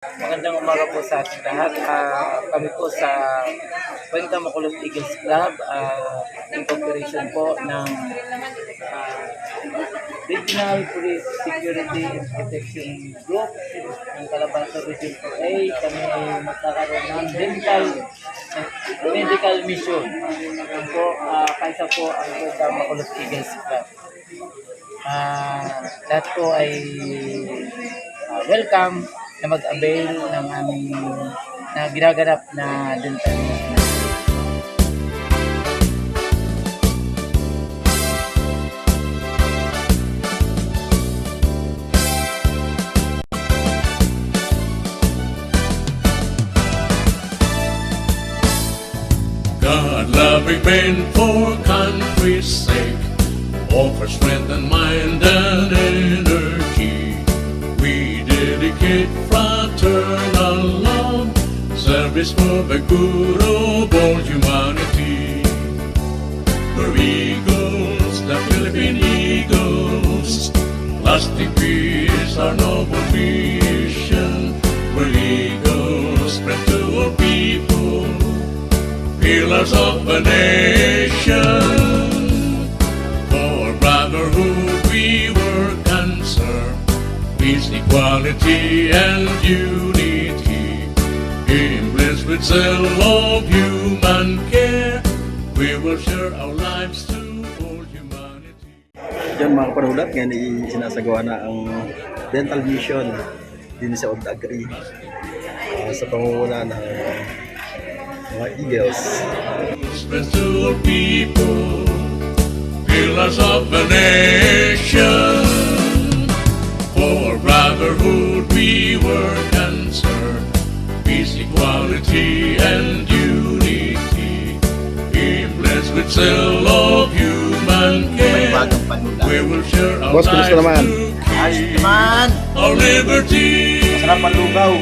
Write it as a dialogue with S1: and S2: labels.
S1: Magandang umaga po sa ating lahat. Kami po sa Cuenca Makulot Eagles Club, in cooperation po ng Regional Police Security and Protection Group ng Calabasa Region 4A. Kami ay magkakaroon ng medical mission. Yan po, kaisa po ang Cuenca Makulot Eagles Club. Lahat po ay welcome na mag-avail ng aming na ginaganap na dental mission.
S2: God-loving men for country's sake, offer strength and mind and energy. We dedicate fraternal love, service for the good of all humanity. We're eagles, the Philippine Eagles, lasting peace, our noble mission. We're eagles, spread to all people, pillars of a nation. For brotherhood we work and serve, peace, equality, and unity. Blessed with zeal of human care, we will share our lives to all humanity.
S3: Diyan mga kapanulat, ngayon sinasagawa na ang dental mission din sa Old-Agri sa pangunguna ng mga Eagles.
S2: Spread to all people, pillars of a nation. For brotherhood we work and serve, peace, equality, and unity. Blessed with zeal of human care, we will share our
S3: Boss, kumusta
S2: lives
S3: naman?
S2: to
S1: Ayos naman!
S2: our liberty.
S1: Masarap ang lugaw!